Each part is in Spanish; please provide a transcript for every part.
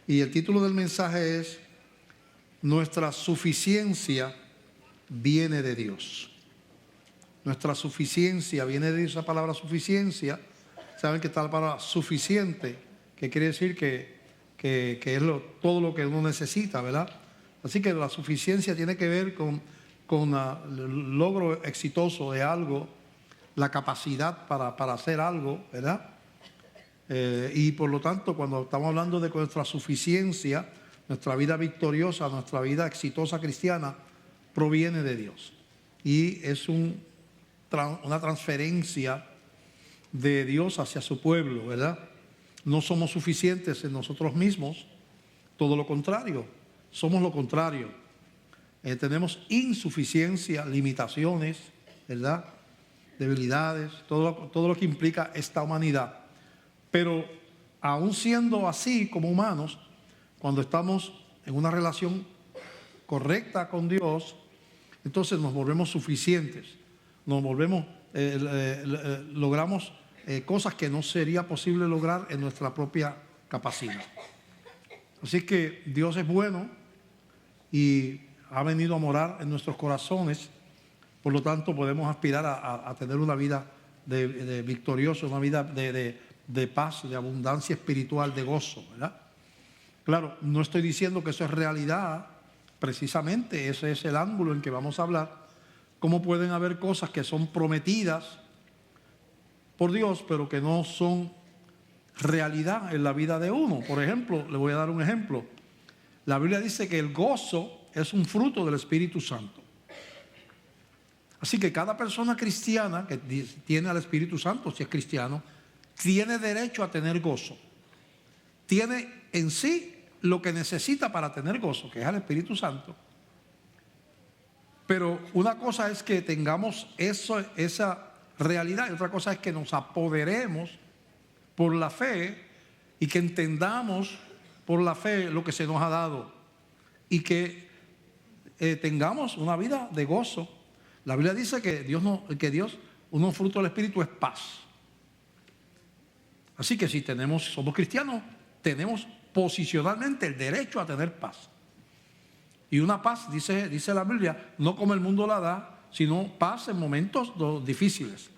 Y el título del mensaje es: Nuestra suficiencia viene de Dios. Nuestra suficiencia viene de Dios. Esa palabra suficiencia, saben que está la palabra suficiente, que quiere decir que es todo lo que uno necesita, ¿verdad? Así que la suficiencia tiene que ver con el logro exitoso de algo, la capacidad para hacer algo, ¿verdad? Y por lo tanto, cuando estamos hablando de nuestra suficiencia, nuestra vida victoriosa, nuestra vida exitosa cristiana, proviene de Dios. Y es una transferencia de Dios hacia su pueblo, ¿verdad? No somos suficientes en nosotros mismos, todo lo contrario, somos lo contrario. Tenemos insuficiencia, limitaciones, ¿verdad? Debilidades, todo lo que implica esta humanidad. Pero aún siendo así como humanos, cuando estamos en una relación correcta con Dios, entonces nos volvemos suficientes, logramos cosas que no sería posible lograr en nuestra propia capacidad. Así que Dios es bueno y ha venido a morar en nuestros corazones. Por lo tanto, podemos aspirar a tener una vida de victorioso, una vida de paz, de abundancia espiritual, de gozo, ¿verdad? Claro, no estoy diciendo que eso es realidad, precisamente ese es el ángulo en que vamos a hablar. Cómo pueden haber cosas que son prometidas por Dios, pero que no son realidad en la vida de uno. Por ejemplo, le voy a dar un ejemplo. La Biblia dice que el gozo es un fruto del Espíritu Santo. Así que cada persona cristiana que tiene al Espíritu Santo, si es cristiano, tiene derecho a tener gozo. Tiene en sí lo que necesita para tener gozo, que es el Espíritu Santo. Pero una cosa es que tengamos esa realidad y otra cosa es que nos apoderemos por la fe y que entendamos por la fe lo que se nos ha dado y que tengamos una vida de gozo. La Biblia dice que uno fruto del Espíritu es paz. Así que si somos cristianos, tenemos posicionalmente el derecho a tener paz. Y una paz, dice la Biblia, no como el mundo la da, sino paz en momentos difíciles.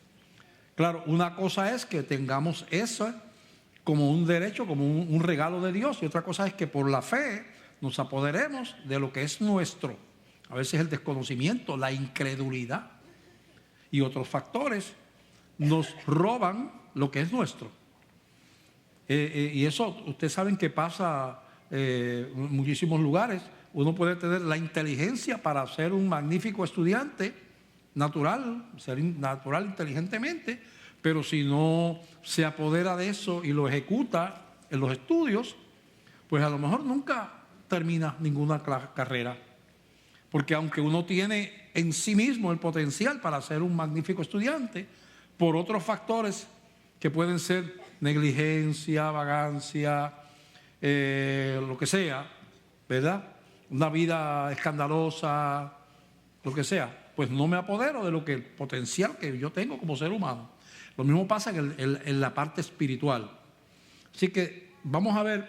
Claro, una cosa es que tengamos eso como un derecho, como un regalo de Dios, y otra cosa es que por la fe nos apoderemos de lo que es nuestro. A veces el desconocimiento, la incredulidad y otros factores nos roban lo que es nuestro. Y eso ustedes saben que pasa en muchísimos lugares. Uno puede tener la inteligencia para ser un magnífico estudiante natural, ser natural inteligentemente, pero si no se apodera de eso y lo ejecuta en los estudios, pues a lo mejor nunca termina ninguna carrera. Porque aunque uno tiene en sí mismo el potencial para ser un magnífico estudiante, por otros factores que pueden ser negligencia, vagancia, lo que sea, ¿verdad? Una vida escandalosa, lo que sea, pues no me apodero de lo que el potencial que yo tengo como ser humano. Lo mismo pasa en la parte espiritual. Así que vamos a ver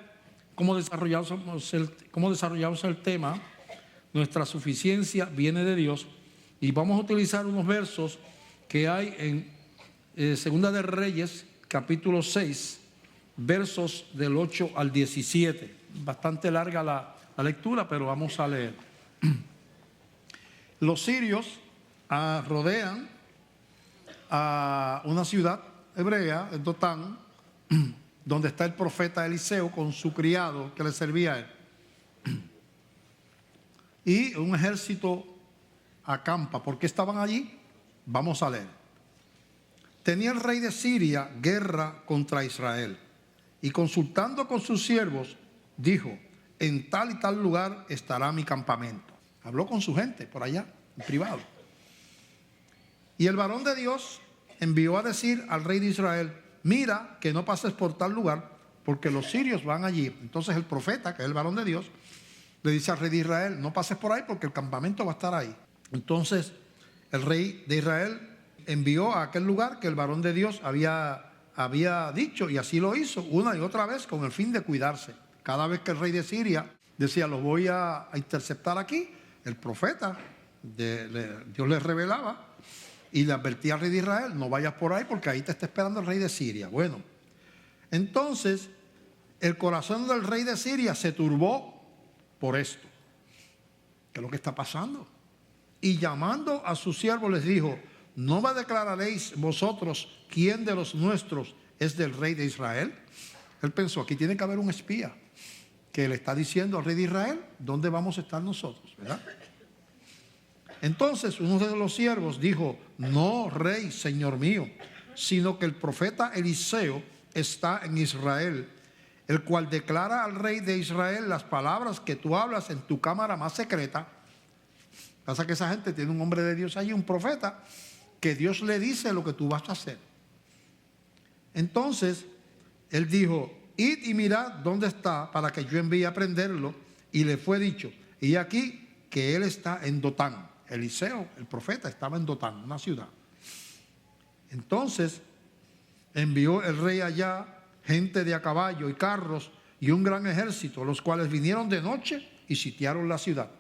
cómo desarrollamos el tema. Nuestra suficiencia viene de Dios, y vamos a utilizar unos versos que hay en Segunda de Reyes, capítulo 6, versos del 8 al 17. Bastante larga la lectura, pero vamos a leer. Los sirios rodean a una ciudad hebrea, el Dotán, donde está el profeta Eliseo con su criado que le servía a él. Y un ejército acampa. ¿Por qué estaban allí? Vamos a leer. Tenía el rey de Siria guerra contra Israel, y consultando con sus siervos, dijo: en tal y tal lugar estará mi campamento. Habló con su gente por allá, en privado. Y el varón de Dios envió a decir al rey de Israel: mira que no pases por tal lugar, porque los sirios van allí. Entonces el profeta, que es el varón de Dios, le dice al rey de Israel: no pases por ahí porque el campamento va a estar ahí. Entonces el rey de Israel envió a aquel lugar que el varón de Dios había dicho, y así lo hizo una y otra vez con el fin de cuidarse. Cada vez que el rey de Siria decía, los voy a interceptar aquí, el profeta, Dios le revelaba y le advertía al rey de Israel, no vayas por ahí porque ahí te está esperando el rey de Siria. Bueno, entonces el corazón del rey de Siria se turbó por esto. ¿Qué es lo que está pasando? Y llamando a sus siervos les dijo, ¿no me declararéis vosotros quién de los nuestros es del rey de Israel? Él pensó, aquí tiene que haber un espía que le está diciendo al rey de Israel dónde vamos a estar nosotros, ¿verdad? Entonces uno de los siervos dijo, no, rey, señor mío, sino que el profeta Eliseo está en Israel, el cual declara al rey de Israel las palabras que tú hablas en tu cámara más secreta. Pasa que esa gente tiene un hombre de Dios allí, un profeta, que Dios le dice lo que tú vas a hacer. Entonces él dijo, id y mirad dónde está para que yo envíe a prenderlo. Y le fue dicho, y aquí que él está en Dotán. Eliseo, el profeta, estaba en Dotán, una ciudad. Entonces envió el rey allá gente de a caballo y carros y un gran ejército, los cuales vinieron de noche y sitiaron la ciudad.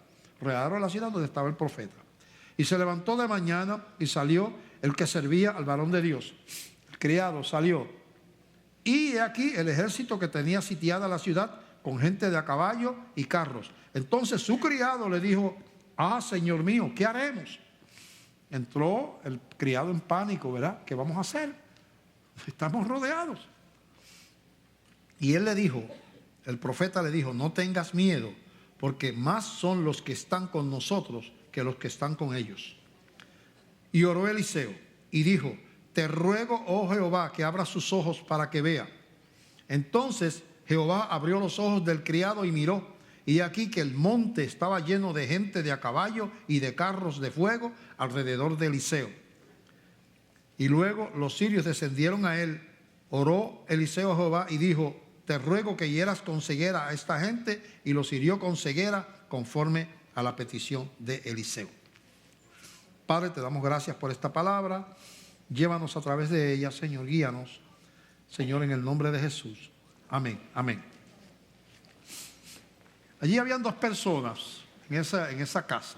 Rodearon la ciudad donde estaba el profeta. Y se levantó de mañana y salió el que servía al varón de Dios. El criado salió. Y he aquí el ejército que tenía sitiada la ciudad con gente de a caballo y carros. Entonces su criado le dijo, señor mío, ¿qué haremos? Entró el criado en pánico, ¿verdad? ¿Qué vamos a hacer? Estamos rodeados. Y él le dijo, el profeta le dijo, no tengas miedo, porque más son los que están con nosotros que los que están con ellos. Y oró Eliseo y dijo, te ruego, oh Jehová, que abra sus ojos para que vea. Entonces Jehová abrió los ojos del criado y miró, y aquí que el monte estaba lleno de gente de a caballo y de carros de fuego alrededor de Eliseo. Y luego los sirios descendieron a él. Oró Eliseo a Jehová y dijo, te ruego que hieras con ceguera a esta gente, y los hirió con ceguera conforme a la petición de Eliseo. Padre, te damos gracias por esta palabra. Llévanos a través de ella, Señor, guíanos, Señor, en el nombre de Jesús. Amén, amén. Allí habían dos personas en esa casa,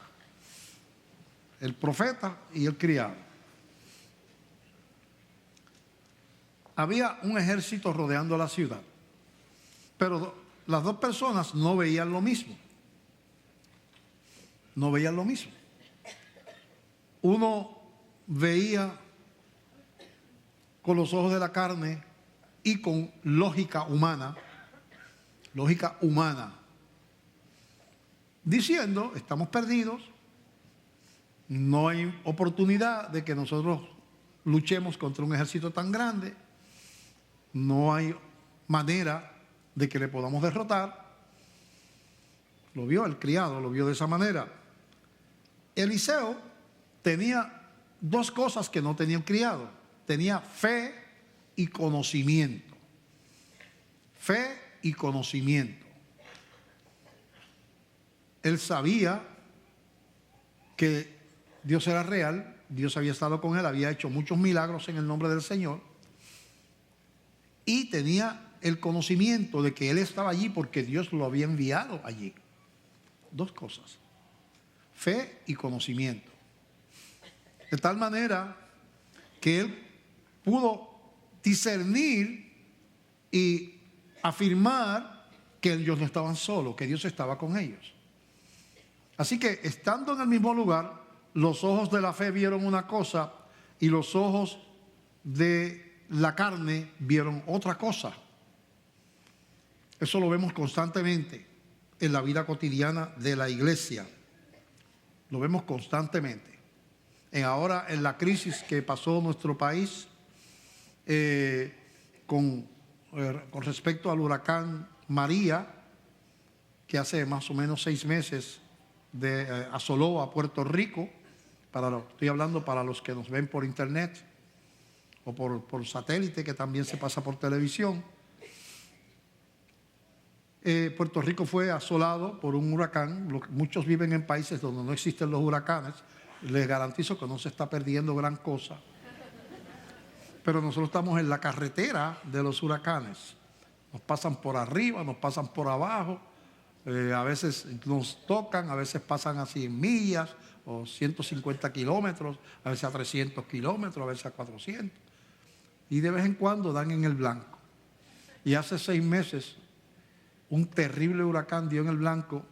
el profeta y el criado. Había un ejército rodeando la ciudad, pero las dos personas no veían lo mismo. No veían lo mismo. Uno veía con los ojos de la carne y con lógica humana, diciendo, estamos perdidos, no hay oportunidad de que nosotros luchemos contra un ejército tan grande, no hay manera de que le podamos derrotar. Lo vio el criado, lo vio de esa manera. Eliseo tenía dos cosas que no tenía el criado. Tenía fe y conocimiento. Fe y conocimiento. Él sabía que Dios era real, Dios había estado con él, había hecho muchos milagros en el nombre del Señor, y tenía el conocimiento de que él estaba allí porque Dios lo había enviado allí. Dos cosas, fe y conocimiento. De tal manera que él pudo discernir y afirmar que ellos no estaban solos, que Dios estaba con ellos. Así que estando en el mismo lugar, los ojos de la fe vieron una cosa y los ojos de la carne vieron otra cosa. Eso lo vemos constantemente en la vida cotidiana de la iglesia. Lo vemos constantemente. Ahora en la crisis que pasó nuestro país con respecto al huracán María, que hace más o menos 6 meses asoló a Puerto Rico. Estoy hablando para los que nos ven por internet o por satélite, que también se pasa por televisión. Puerto Rico fue asolado por un huracán. Muchos viven en países donde no existen los huracanes. Les garantizo que no se está perdiendo gran cosa. Pero nosotros estamos en la carretera de los huracanes. Nos pasan por arriba, nos pasan por abajo, a veces nos tocan, a veces pasan a 100 millas o 150 kilómetros, a veces a 300 kilómetros, a veces a 400. Y de vez en cuando dan en el blanco. Y hace 6 meses un terrible huracán dio en el blanco.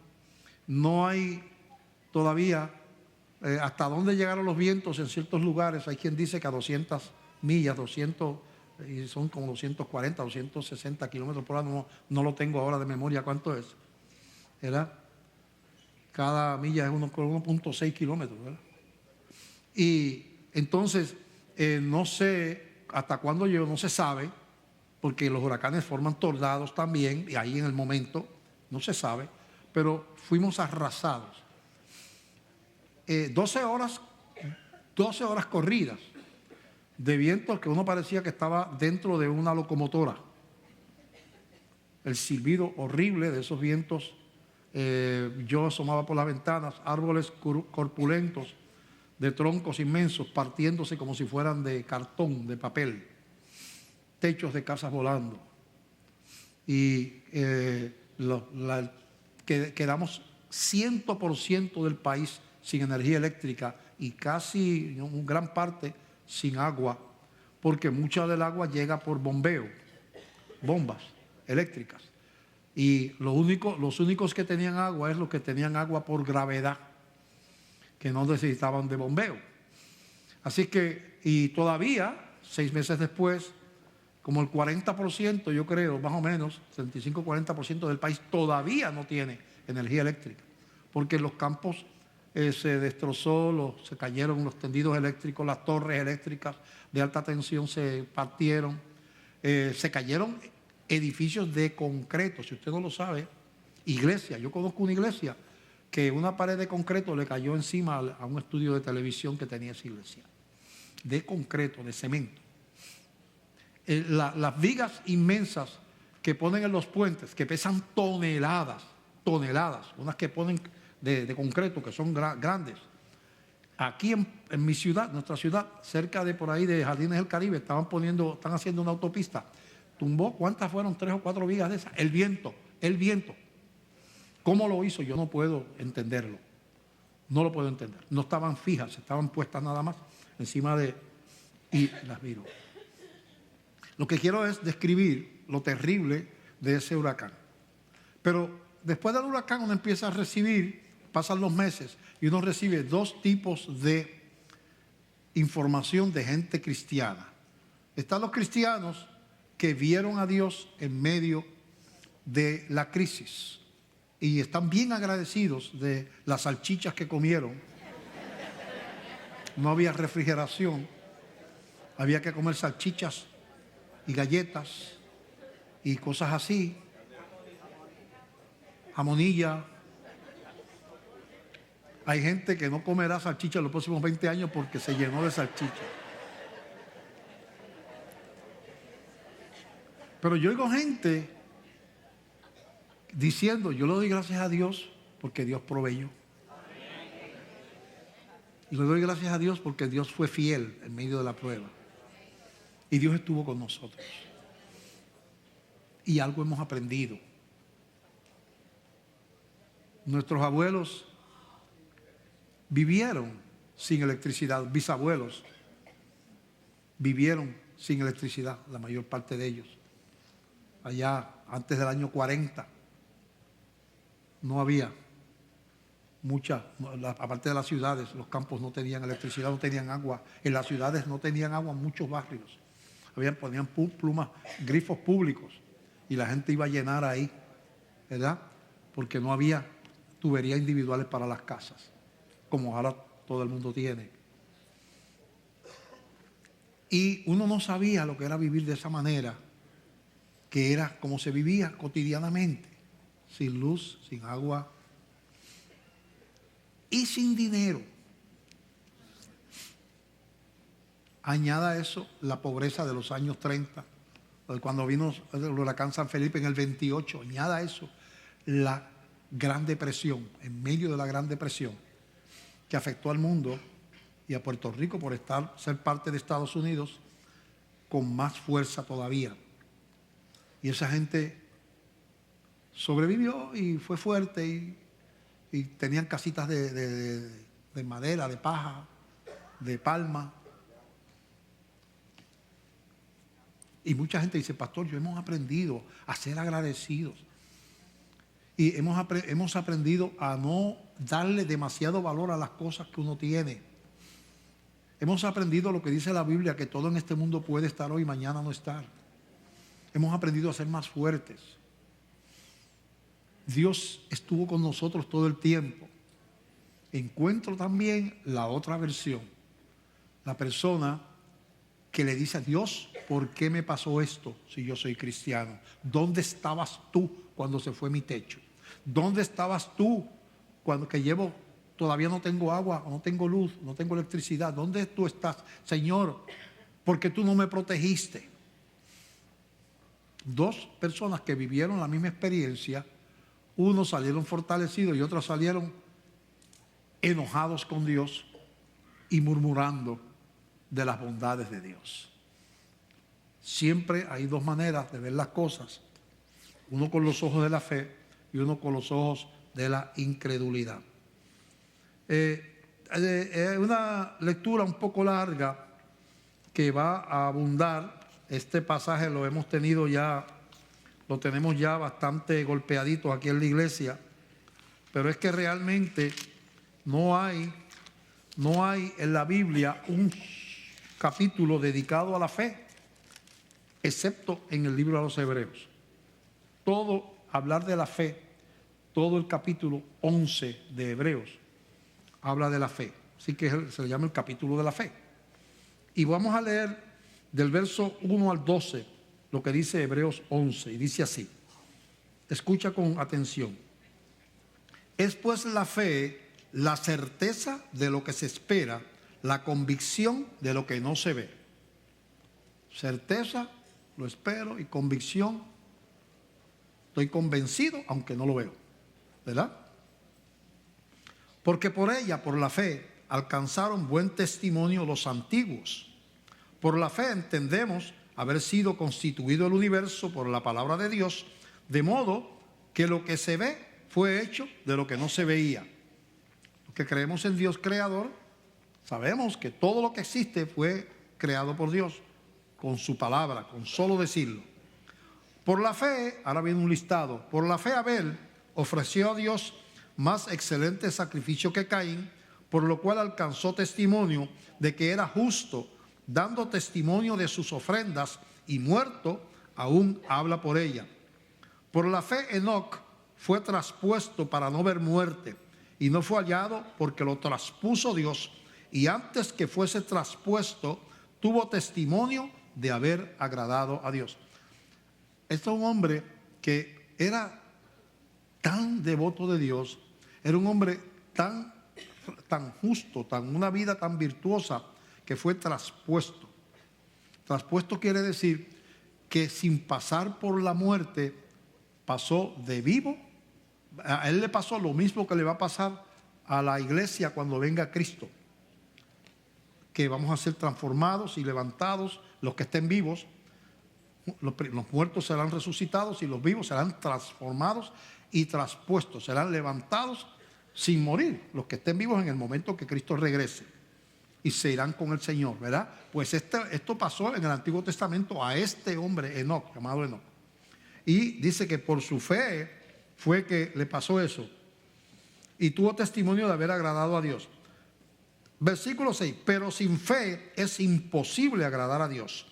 No hay todavía hasta dónde llegaron los vientos en ciertos lugares. Hay quien dice que a 200 millas, 200, y son como 240, 260 kilómetros por hora. No lo tengo ahora de memoria cuánto es, ¿verdad? Cada milla es 1,6 kilómetros, ¿verdad? Y entonces, no sé hasta cuándo llegó, no se sabe, porque los huracanes forman tornados también, y ahí en el momento no se sabe, pero fuimos arrasados. 12 horas corridas de vientos que uno parecía que estaba dentro de una locomotora. El silbido horrible de esos vientos. Yo asomaba por las ventanas, árboles corpulentos de troncos inmensos partiéndose como si fueran de cartón, de papel, techos de casas volando. Y quedamos 100% del país sin energía eléctrica y casi en gran parte sin agua, porque mucha del agua llega por bombeo, bombas eléctricas. Y los únicos que tenían agua es los que tenían agua por gravedad, que no necesitaban de bombeo. Así que, y todavía, 6 meses después, como el 40%, yo creo, más o menos, 35-40% del país todavía no tiene energía eléctrica, porque los campos se destrozó, se cayeron los tendidos eléctricos, las torres eléctricas de alta tensión se partieron, se cayeron edificios de concreto. Si usted no lo sabe, iglesia, yo conozco una iglesia que una pared de concreto le cayó encima a un estudio de televisión que tenía esa iglesia, de concreto, de cemento. Las vigas inmensas que ponen en los puentes, que pesan toneladas, unas que ponen de concreto, que son grandes. Aquí en mi ciudad, nuestra ciudad, cerca de por ahí de Jardines del Caribe, están haciendo una autopista. Tumbó, ¿cuántas fueron? 3 o 4 vigas de esas. El viento. ¿Cómo lo hizo? Yo no puedo entenderlo. No lo puedo entender. No estaban fijas, estaban puestas nada más encima y las viró. Lo que quiero es describir lo terrible de ese huracán. Pero después del huracán uno empieza a recibir, pasan los meses, y uno recibe 2 tipos de información de gente cristiana. Están los cristianos que vieron a Dios en medio de la crisis y están bien agradecidos de las salchichas que comieron. No había refrigeración, había que comer salchichas y galletas y cosas así, jamonilla. Hay gente que no comerá salchicha en los próximos 20 años porque se llenó de salchicha. Pero yo oigo gente diciendo, yo le doy gracias a Dios porque Dios proveyó. Y le doy gracias a Dios porque Dios fue fiel en medio de la prueba. Y Dios estuvo con nosotros. Y algo hemos aprendido. Nuestros abuelos vivieron sin electricidad, bisabuelos vivieron sin electricidad, la mayor parte de ellos. Allá antes del año 40 no había mucha, aparte de las ciudades, los campos no tenían electricidad, no tenían agua. En las ciudades no tenían agua en muchos barrios. Ponían plumas, grifos públicos y la gente iba a llenar ahí, ¿verdad? Porque no había tuberías individuales para las casas, como ahora todo el mundo tiene. Y uno no sabía lo que era vivir de esa manera, que era como se vivía cotidianamente, sin luz, sin agua y sin dinero. Añada a eso la pobreza de los años 30, cuando vino el huracán San Felipe en el 28, añada a eso la Gran Depresión, en medio de la Gran Depresión, que afectó al mundo y a Puerto Rico por ser parte de Estados Unidos con más fuerza todavía. Y esa gente sobrevivió y fue fuerte y tenían casitas de madera, de paja, de palma. Y mucha gente dice, pastor, yo hemos aprendido a ser agradecidos. Y hemos aprendido a no darle demasiado valor a las cosas que uno tiene. Hemos aprendido lo que dice la Biblia, que todo en este mundo puede estar hoy y mañana no estar. Hemos aprendido a ser más fuertes. Dios estuvo con nosotros todo el tiempo. Encuentro también la otra versión. La persona que le dice a Dios, ¿por qué me pasó esto si yo soy cristiano? ¿Dónde estabas tú cuando se fue mi techo? ¿Dónde estabas tú cuando todavía no tengo agua, no tengo luz, no tengo electricidad? ¿Dónde tú estás, Señor? ¿Por qué tú no me protegiste? Dos personas que vivieron la misma experiencia, unos salieron fortalecidos y otros salieron enojados con Dios y murmurando de las bondades de Dios. Siempre hay dos maneras de ver las cosas, uno con los ojos de la fe y uno con los ojos de la incredulidad. Una lectura un poco larga que va a abundar. Este pasaje lo tenemos ya bastante golpeadito aquí en la iglesia, pero es que realmente no hay en la Biblia un capítulo dedicado a la fe, excepto en el libro de los Hebreos. Hablar de la fe, todo el capítulo 11 de Hebreos habla de la fe. Así que se le llama el capítulo de la fe. Y vamos a leer del verso 1 al 12 lo que dice Hebreos 11. Y dice así, escucha con atención. Es pues la fe la certeza de lo que se espera, la convicción de lo que no se ve. Certeza, lo espero, y convicción, estoy convencido aunque no lo veo, ¿verdad? Porque por ella, por la fe, alcanzaron buen testimonio los antiguos. Por la fe entendemos haber sido constituido el universo por la palabra de Dios, de modo que lo que se ve fue hecho de lo que no se veía. Los que creemos en Dios creador, sabemos que todo lo que existe fue creado por Dios, con su palabra, con solo decirlo. Por la fe, ahora viene un listado, por la fe Abel ofreció a Dios más excelente sacrificio que Caín, por lo cual alcanzó testimonio de que era justo, dando testimonio de sus ofrendas, y muerto aún habla por ella. Por la fe Enoc fue traspuesto para no ver muerte, y no fue hallado porque lo traspuso Dios, y antes que fuese traspuesto tuvo testimonio de haber agradado a Dios. Este es un hombre que era tan devoto de Dios, era un hombre tan justo, una vida tan virtuosa, que fue traspuesto. Traspuesto quiere decir que sin pasar por la muerte pasó de vivo. A él le pasó lo mismo que le va a pasar a la iglesia cuando venga Cristo, que vamos a ser transformados y levantados, los que estén vivos. Los muertos serán resucitados y los vivos serán transformados y traspuestos, serán levantados sin morir, los que estén vivos en el momento que Cristo regrese, y se irán con el Señor, ¿verdad? Pues esto pasó en el Antiguo Testamento a este hombre Enoc, llamado Enoc, y dice que por su fe fue que le pasó eso, y tuvo testimonio de haber agradado a Dios. Versículo 6, pero sin fe es imposible agradar a Dios,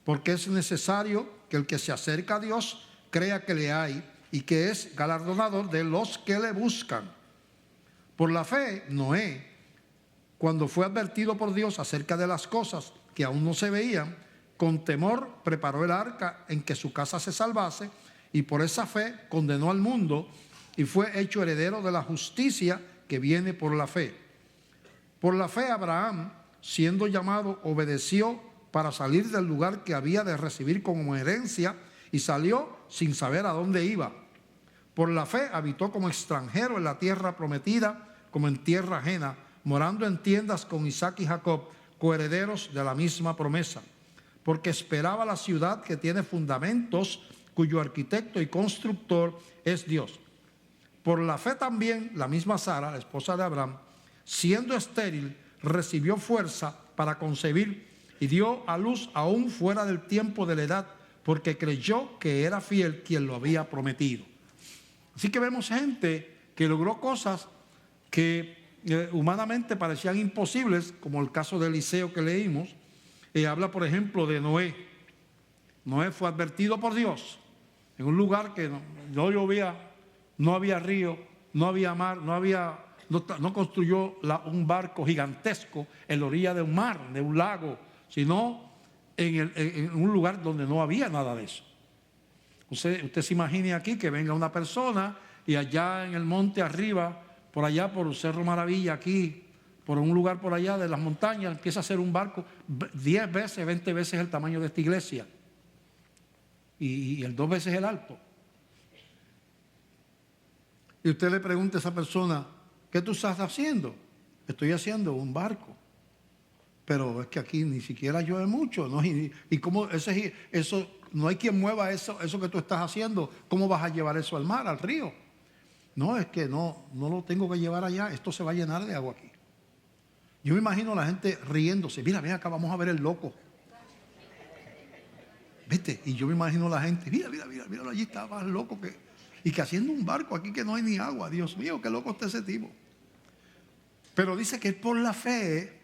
porque es necesario que el que se acerca a Dios crea que le hay y que es galardonador de los que le buscan. Por la fe, Noé, cuando fue advertido por Dios acerca de las cosas que aún no se veían, con temor preparó el arca en que su casa se salvase, y por esa fe condenó al mundo y fue hecho heredero de la justicia que viene por la fe. Por la fe Abraham, siendo llamado, obedeció para salir del lugar que había de recibir como herencia, y salió sin saber a dónde iba. Por la fe habitó como extranjero en la tierra prometida, como en tierra ajena, morando en tiendas con Isaac y Jacob, coherederos de la misma promesa. Porque esperaba la ciudad que tiene fundamentos, cuyo arquitecto y constructor es Dios. Por la fe también, la misma Sara, la esposa de Abraham, siendo estéril, recibió fuerza para concebir y dio a luz aún fuera del tiempo de la edad, porque creyó que era fiel quien lo había prometido. Así que vemos gente que logró cosas que humanamente parecían imposibles, como el caso de Eliseo que leímos. Habla, por ejemplo, de Noé. Noé fue advertido por Dios en un lugar que no llovía, no había río, no había mar, no construyó un barco gigantesco en la orilla de un mar, de un lago, sino en un lugar donde no había nada de eso. Usted se imagine aquí que venga una persona y allá en el monte arriba, por allá por Cerro Maravilla, aquí, por un lugar por allá de las montañas, empieza a hacer un barco 10 veces, 20 veces el tamaño de esta iglesia y el 2 veces el alto. Y usted le pregunta a esa persona, ¿qué tú estás haciendo? Estoy haciendo un barco. Pero es que aquí ni siquiera llueve mucho, ¿no? Y cómo eso, no hay quien mueva eso que tú estás haciendo. ¿Cómo vas a llevar eso al mar, al río? No, es que no lo tengo que llevar allá. Esto se va a llenar de agua aquí. Yo me imagino a la gente riéndose. Mira, ven acá, vamos a ver el loco. ¿Viste? Y yo me imagino a la gente, mira, allí está más loco y que haciendo un barco aquí que no hay ni agua. Dios mío, qué loco está ese tipo. Pero dice que por la fe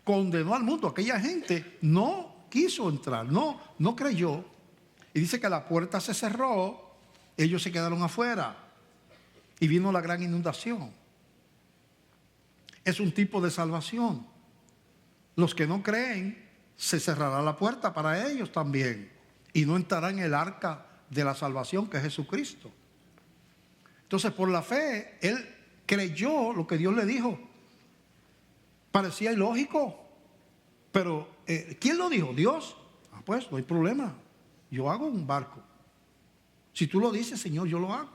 condenó al mundo. Aquella gente no quiso entrar, no creyó. Y dice que la puerta se cerró, ellos se quedaron afuera y vino la gran inundación. Es un tipo de salvación. Los que no creen, se cerrará la puerta para ellos también y no entrarán en el arca de la salvación que es Jesucristo. Entonces, por la fe, él creyó lo que Dios le dijo. Parecía ilógico, pero ¿quién lo dijo? Dios. Pues no hay problema, yo hago un barco. Si tú lo dices, Señor, yo lo hago.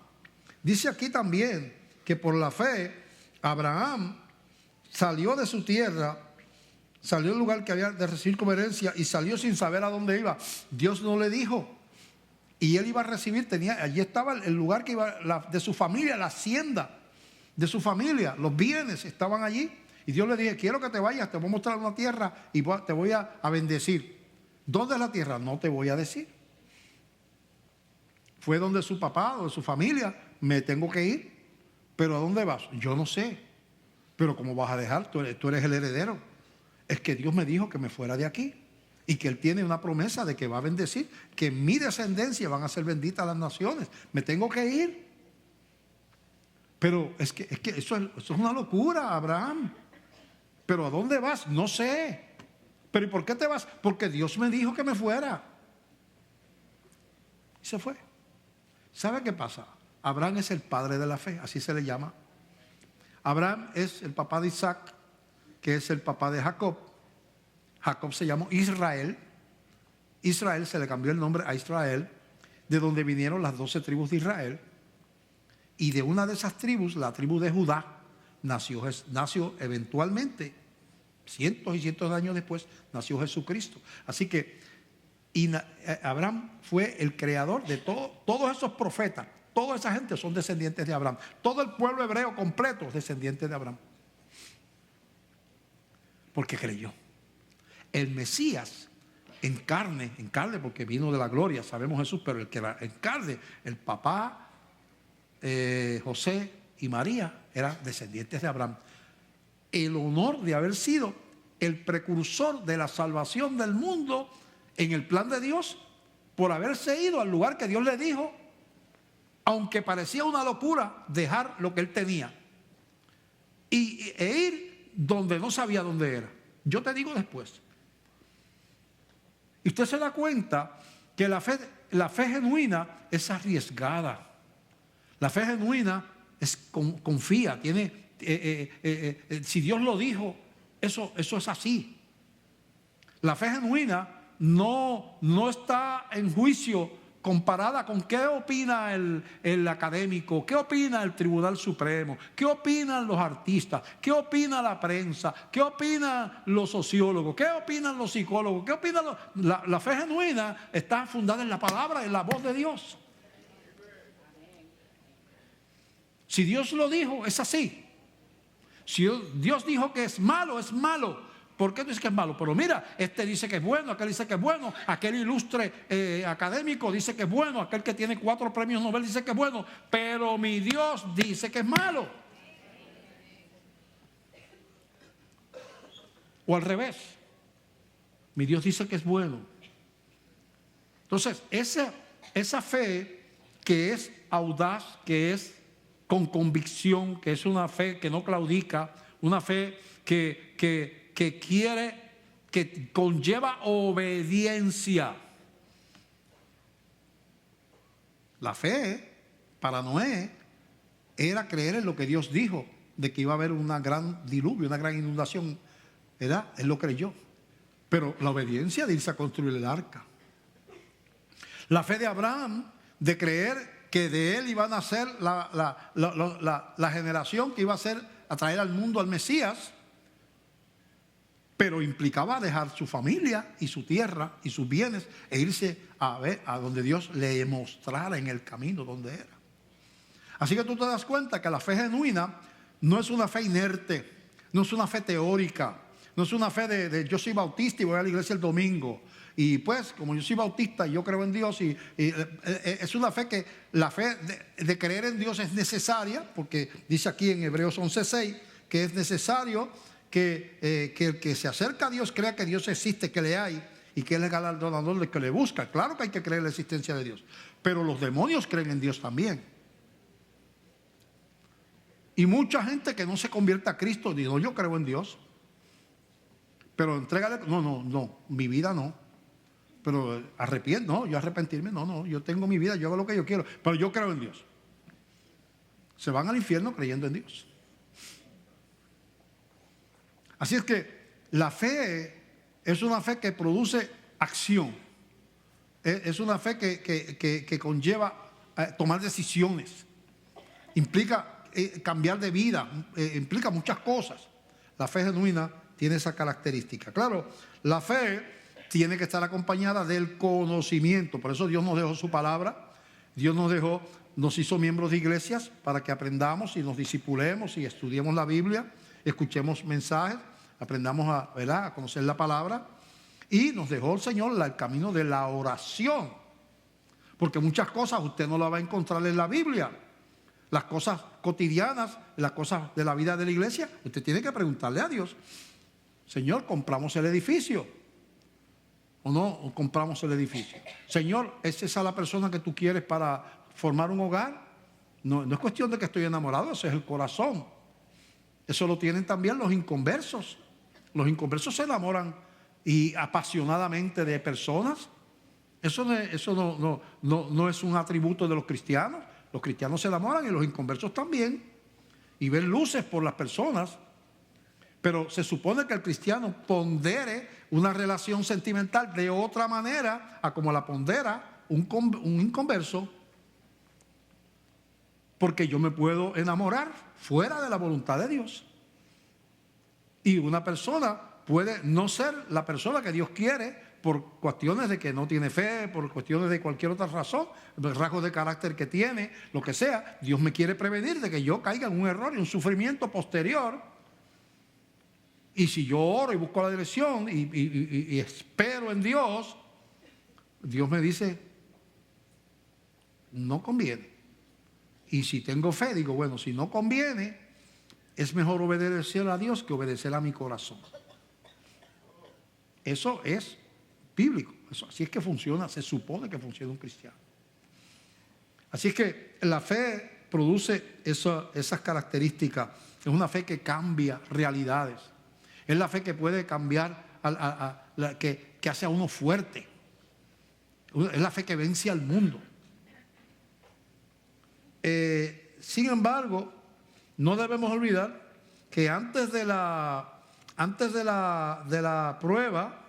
Dice aquí también que por la fe Abraham salió de su tierra, salió del lugar que había de recibir como herencia y salió sin saber a dónde iba. Dios no le dijo. Y él iba a recibir, allí estaba el lugar que iba de su familia, la hacienda de su familia, los bienes estaban allí. Y Dios le dijo, quiero que te vayas, te voy a mostrar una tierra y te voy a bendecir. ¿Dónde es la tierra? No te voy a decir. Fue donde su papá, donde su familia, me tengo que ir. ¿Pero a dónde vas? Yo no sé. Pero ¿cómo vas a dejar? Tú eres el heredero. Es que Dios me dijo que me fuera de aquí. Y que Él tiene una promesa de que va a bendecir, que en mi descendencia van a ser benditas las naciones. Me tengo que ir. Pero es que eso es una locura, Abraham. ¿Pero a dónde vas? No sé. ¿Pero y por qué te vas? Porque Dios me dijo que me fuera. Y se fue. ¿Sabe qué pasa? Abraham es el padre de la fe, así se le llama. Abraham es el papá de Isaac, que es el papá de Jacob. Jacob se llamó Israel. Israel se le cambió el nombre a Israel, de donde vinieron las 12 tribus de Israel. Y de una de esas tribus, la tribu de Judá, nació eventualmente, cientos y cientos de años después, nació Jesucristo. Así que Abraham fue el creador de todos esos profetas. Toda esa gente son descendientes de Abraham. Todo el pueblo hebreo completo es descendiente de Abraham. Porque creyó. El Mesías en carne porque vino de la gloria, sabemos Jesús, pero el que era en carne, el papá José y María eran descendientes de Abraham. El honor de haber sido el precursor de la salvación del mundo en el plan de Dios, por haberse ido al lugar que Dios le dijo, aunque parecía una locura dejar lo que él tenía e ir donde no sabía dónde era. Yo te digo después. Y usted se da cuenta que la fe genuina es arriesgada. La fe genuina confía, si Dios lo dijo, eso es así. La fe genuina no está en juicio comparada con qué opina el académico, qué opina el Tribunal Supremo, qué opinan los artistas, qué opina la prensa, qué opinan los sociólogos, qué opinan los psicólogos, qué opinan la fe genuina está fundada en la palabra, en la voz de Dios. Si Dios lo dijo, es así. Si Dios dijo que es malo, es malo. ¿Por qué tú dices que es malo? Pero mira, este dice que es bueno, aquel dice que es bueno, aquel ilustre académico dice que es bueno, aquel que tiene 4 premios Nobel dice que es bueno, pero mi Dios dice que es malo. O al revés, mi Dios dice que es bueno. Entonces, esa fe que es audaz, que es con convicción, que es una fe que no claudica, una fe que quiere, que conlleva obediencia. La fe para Noé era creer en lo que Dios dijo, de que iba a haber una gran diluvio, una gran inundación, ¿verdad? Él lo creyó. Pero la obediencia de irse a construir el arca. La fe de Abraham de creer que de él iban a ser la generación que iba a traer al mundo al Mesías, pero implicaba dejar su familia y su tierra y sus bienes e irse a ver a donde Dios le mostrara en el camino donde era. Así que tú te das cuenta que la fe genuina no es una fe inerte, no es una fe teórica, no es una fe de yo soy bautista y voy a la iglesia el domingo. Y pues, como yo soy bautista y yo creo en Dios, y es una fe que la fe de creer en Dios es necesaria, porque dice aquí en Hebreos 11:6 que es necesario que el que se acerca a Dios crea que Dios existe, que le hay y que Él es galardonador del que le busca. Claro que hay que creer en la existencia de Dios, pero los demonios creen en Dios también. Y mucha gente que no se convierte a Cristo dice, no, yo creo en Dios, pero entrégale, no, mi vida no. Pero yo arrepentirme, no, yo tengo mi vida, yo hago lo que yo quiero, pero yo creo en Dios. Se van al infierno creyendo en Dios. Así es que la fe es una fe que produce acción. Es una fe que conlleva tomar decisiones. Implica cambiar de vida, implica muchas cosas. La fe genuina tiene esa característica. Claro, la fe tiene que estar acompañada del conocimiento. Por eso Dios nos dejó su palabra. Dios nos hizo miembros de iglesias para que aprendamos y nos discipulemos y estudiemos la Biblia, escuchemos mensajes, aprendamos a conocer la palabra. Y nos dejó el Señor el camino de la oración. Porque muchas cosas usted no las va a encontrar en la Biblia. Las cosas cotidianas, las cosas de la vida de la iglesia, usted tiene que preguntarle a Dios. Señor, ¿compramos el edificio? ¿O no compramos el edificio? Señor, ¿es esa la persona que tú quieres para formar un hogar? No es cuestión de que estoy enamorado, ese es el corazón. Eso lo tienen también los inconversos. Los inconversos se enamoran y apasionadamente de personas. Eso no es un atributo de los cristianos. Los cristianos se enamoran y los inconversos también. Y ven luces por las personas. Pero se supone que el cristiano pondere una relación sentimental de otra manera a como la pondera un inconverso. Porque yo me puedo enamorar fuera de la voluntad de Dios. Y una persona puede no ser la persona que Dios quiere por cuestiones de que no tiene fe, por cuestiones de cualquier otra razón, rasgos de carácter que tiene, lo que sea. Dios me quiere prevenir de que yo caiga en un error y un sufrimiento posterior. Y si yo oro y busco la dirección y espero en Dios, Dios me dice, no conviene. Y si tengo fe, digo, bueno, si no conviene, es mejor obedecer a Dios que obedecer a mi corazón. Eso es bíblico. Así es que funciona, se supone que funciona un cristiano. Así es que la fe produce esas características. Es una fe que cambia realidades. Es la fe que puede cambiar, que hace a uno fuerte. Es la fe que vence al mundo. Sin embargo, no debemos olvidar que antes de la prueba,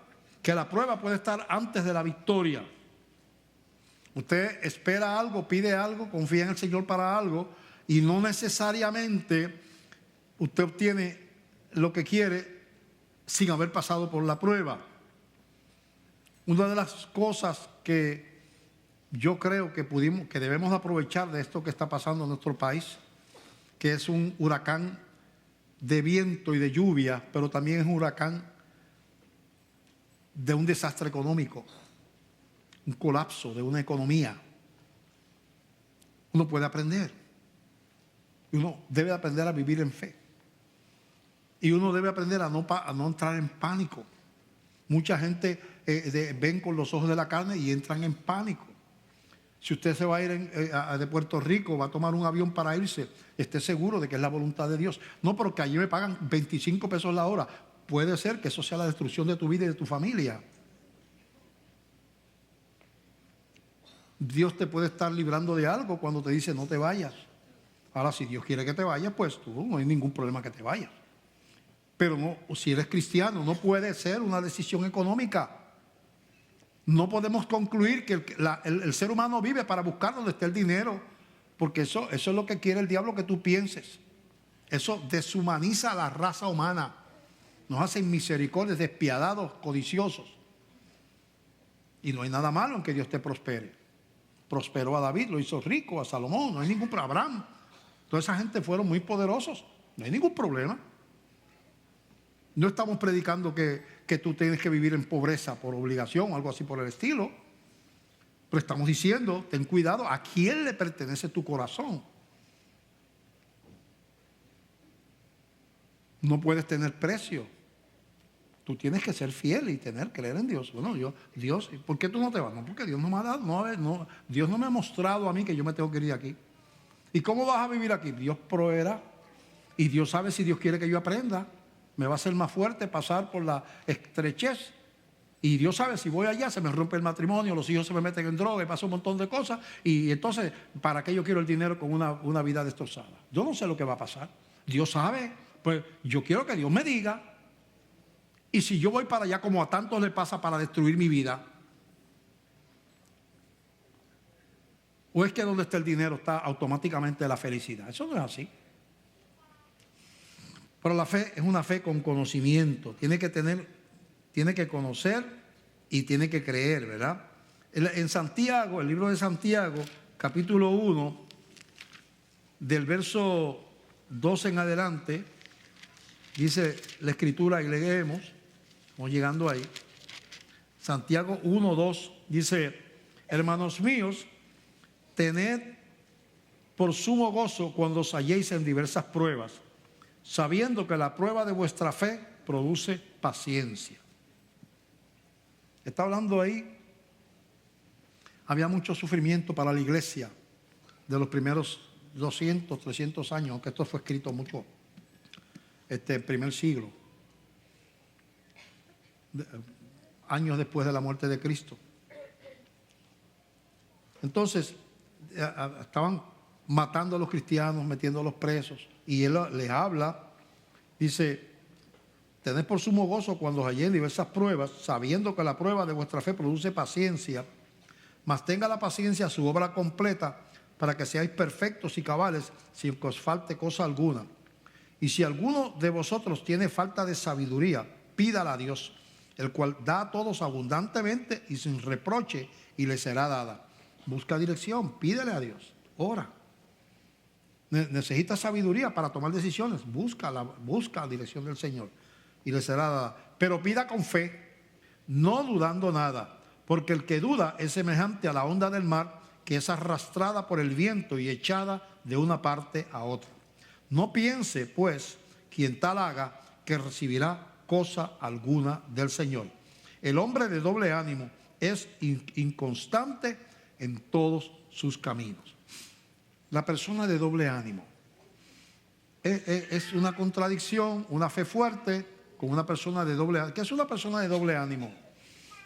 que la prueba puede estar antes de la victoria. Usted espera algo, pide algo, confía en el Señor para algo y no necesariamente usted obtiene lo que quiere sin haber pasado por la prueba. Una de las cosas que yo creo que debemos aprovechar de esto que está pasando en nuestro país, que es un huracán de viento y de lluvia, pero también es un huracán de un desastre económico, un colapso de una economía. Uno puede aprender. Y uno debe aprender a vivir en fe. Y uno debe aprender a no entrar en pánico. Mucha gente ven con los ojos de la carne y entran en pánico. Si usted se va a ir de Puerto Rico, va a tomar un avión para irse, esté seguro de que es la voluntad de Dios. No porque allí me pagan 25 pesos la hora. Puede ser que eso sea la destrucción de tu vida y de tu familia. Dios te puede estar librando de algo cuando te dice no te vayas. Ahora, si Dios quiere que te vayas, pues tú no hay ningún problema que te vayas. Pero no, si eres cristiano, no puede ser una decisión económica. No podemos concluir que el ser humano vive para buscar donde esté el dinero, porque eso es lo que quiere el diablo que tú pienses. Eso deshumaniza a la raza humana. Nos hacen misericordias, despiadados, codiciosos. Y no hay nada malo en que Dios te prospere. Prosperó a David, lo hizo rico, a Salomón, no hay ningún problema. Abraham. Toda esa gente fueron muy poderosos, no hay ningún problema. No estamos predicando que tú tienes que vivir en pobreza por obligación o algo así por el estilo. Pero estamos diciendo, ten cuidado, ¿a quién le pertenece tu corazón? No puedes tener precio. Tú tienes que ser fiel y creer en Dios. Bueno, Dios, ¿por qué tú no te vas? No, porque Dios no me ha dado, Dios no me ha mostrado a mí que yo me tengo que ir de aquí. ¿Y cómo vas a vivir aquí? Dios proveerá. Y Dios sabe si Dios quiere que yo aprenda. Me va a hacer más fuerte pasar por la estrechez. Y Dios sabe, si voy allá se me rompe el matrimonio, los hijos se me meten en droga y pasa un montón de cosas. Y entonces, ¿para qué yo quiero el dinero con una vida destrozada? Yo no sé lo que va a pasar. Dios sabe. Pues yo quiero que Dios me diga. Y si yo voy para allá como a tantos le pasa para destruir mi vida, ¿o es que donde está el dinero está automáticamente la felicidad? Eso no es así. Pero la fe es una fe con conocimiento. Tiene que conocer y tiene que creer, ¿verdad? En Santiago, el libro de Santiago, capítulo 1, del verso 12 en adelante, dice la escritura y leemos, vamos llegando ahí. Santiago 1, 2 dice: hermanos míos, tened por sumo gozo cuando os halléis en diversas pruebas, sabiendo que la prueba de vuestra fe produce paciencia. Está hablando ahí, había mucho sufrimiento para la iglesia de los primeros 200, 300 años, aunque esto fue escrito mucho, primer siglo, años después de la muerte de Cristo. Entonces, estaban matando a los cristianos, metiéndolos presos, y él les habla, dice: tened por sumo gozo cuando os halléis en diversas pruebas, sabiendo que la prueba de vuestra fe produce paciencia, mas tenga la paciencia su obra completa, para que seáis perfectos y cabales, sin que os falte cosa alguna. Y si alguno de vosotros tiene falta de sabiduría, pídala a Dios, el cual da a todos abundantemente y sin reproche, y le será dada. Busca dirección, pídele a Dios, ora. Necesitas sabiduría para tomar decisiones, busca la dirección del Señor y le será dada. Pero pida con fe, no dudando nada, porque el que duda es semejante a la onda del mar, que es arrastrada por el viento y echada de una parte a otra. No piense, pues, quien tal haga, que recibirá cosa alguna del Señor. El hombre de doble ánimo es inconstante en todos sus caminos. La persona de doble ánimo es una contradicción, una fe fuerte con una persona de doble ánimo. ¿Qué es una persona de doble ánimo?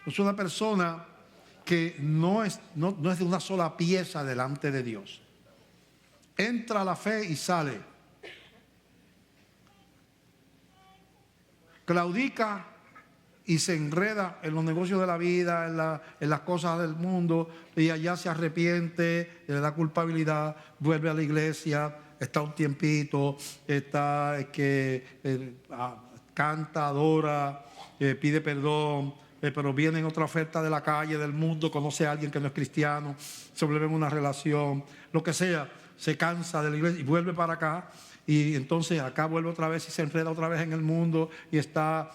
Es una persona que no es de una sola pieza delante de Dios. Entra a la fe y sale. Claudica y se enreda en los negocios de la vida, en las cosas del mundo, y allá se arrepiente, le da culpabilidad, vuelve a la iglesia, está un tiempito, está canta, adora, pide perdón, pero viene en otra oferta de la calle, del mundo, conoce a alguien que no es cristiano, se vuelve en una relación, lo que sea, se cansa de la iglesia y vuelve para acá. Y entonces acá vuelve otra vez y se enreda otra vez en el mundo y está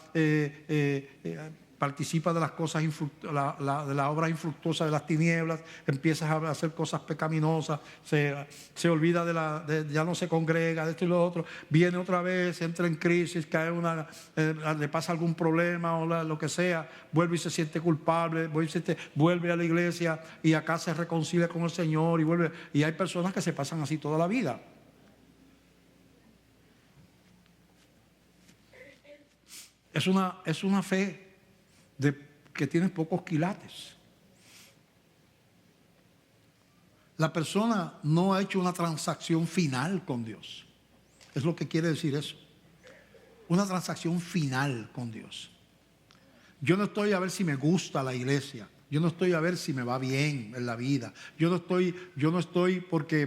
participa de las cosas de la obra infructuosa de las tinieblas, empieza a hacer cosas pecaminosas, se olvida ya no se congrega, de esto y lo otro, viene otra vez, entra en crisis, le pasa algún problema o lo que sea, vuelve y se siente culpable, vuelve a la iglesia y acá se reconcilia con el Señor y hay personas que se pasan así toda la vida. Es una fe que tiene pocos quilates. La persona no ha hecho una transacción final con Dios. Es lo que quiere decir eso. Una transacción final con Dios. Yo no estoy a ver si me gusta la iglesia. Yo no estoy a ver si me va bien en la vida. Yo no estoy porque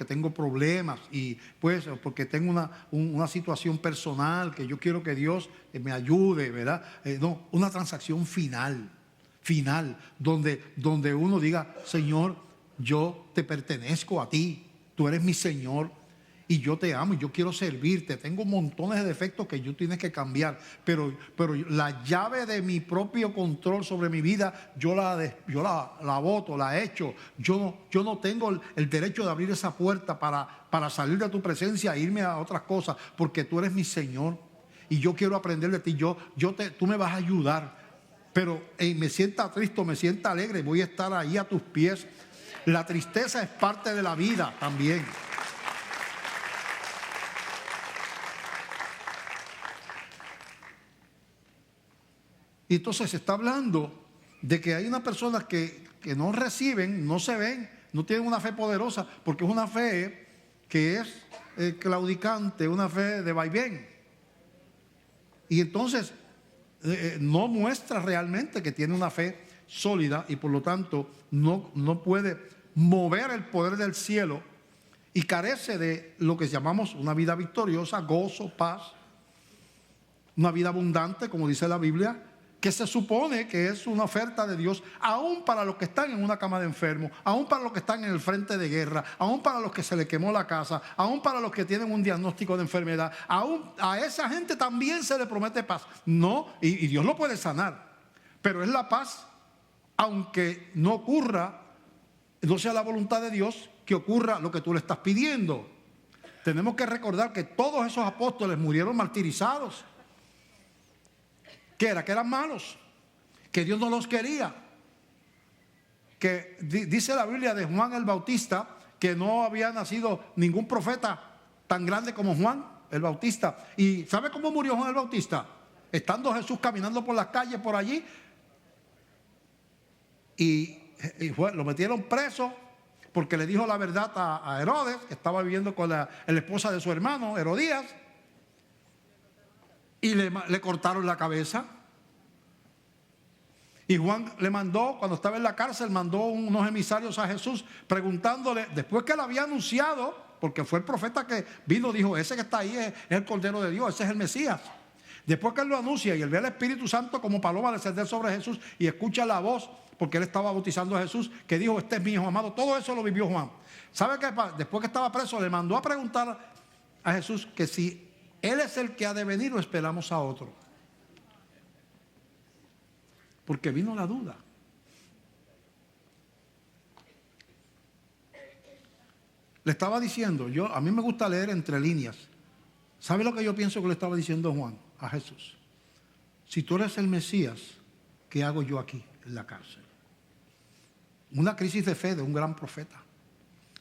tengo problemas y pues porque tengo una situación personal que yo quiero que Dios me ayude, ¿verdad? No, una transacción final, donde uno diga, Señor, yo te pertenezco a ti, tú eres mi Señor. Y yo te amo y yo quiero servirte. Tengo montones de defectos que yo tienes que cambiar. Pero la llave de mi propio control sobre mi vida, yo la boto, la echo. Yo no tengo el derecho de abrir esa puerta para salir de tu presencia e irme a otras cosas. Porque tú eres mi Señor. Y yo quiero aprender de ti. Tú me vas a ayudar. Pero me sienta triste, me sienta alegre. Voy a estar ahí a tus pies. La tristeza es parte de la vida también. Y entonces se está hablando de que hay unas personas que no reciben, no se ven, no tienen una fe poderosa, porque es una fe que es claudicante, una fe de vaivén. Y entonces no muestra realmente que tiene una fe sólida y por lo tanto no puede mover el poder del cielo y carece de lo que llamamos una vida victoriosa, gozo, paz, una vida abundante, como dice la Biblia, que se supone que es una oferta de Dios, aún para los que están en una cama de enfermos, aún para los que están en el frente de guerra, aún para los que se le quemó la casa, aún para los que tienen un diagnóstico de enfermedad, aún a esa gente también se le promete paz. No, y Dios lo puede sanar, pero es la paz, aunque no ocurra, no sea la voluntad de Dios que ocurra lo que tú le estás pidiendo. Tenemos que recordar que todos esos apóstoles murieron martirizados. ¿Qué era? Que eran malos, que Dios no los quería, que dice la Biblia de Juan el Bautista que no había nacido ningún profeta tan grande como Juan el Bautista. ¿Y sabe cómo murió Juan el Bautista? Estando Jesús caminando por las calles por allí y lo metieron preso porque le dijo la verdad a Herodes, que estaba viviendo con la esposa de su hermano Herodías. Y le cortaron la cabeza. Y Juan le mandó, cuando estaba en la cárcel, mandó unos emisarios a Jesús preguntándole, después que le había anunciado, porque fue el profeta que vino, dijo, ese que está ahí es el Cordero de Dios, ese es el Mesías. Después que él lo anuncia y él ve al Espíritu Santo como paloma descender sobre Jesús y escucha la voz, porque él estaba bautizando a Jesús, que dijo, este es mi hijo amado. Todo eso lo vivió Juan. ¿Sabe qué? Después que estaba preso, le mandó a preguntar a Jesús que si Él es el que ha de venir o esperamos a otro. Porque vino la duda. Le estaba diciendo, a mí me gusta leer entre líneas. ¿Sabe lo que yo pienso que le estaba diciendo Juan a Jesús? Si tú eres el Mesías, ¿qué hago yo aquí en la cárcel? Una crisis de fe de un gran profeta.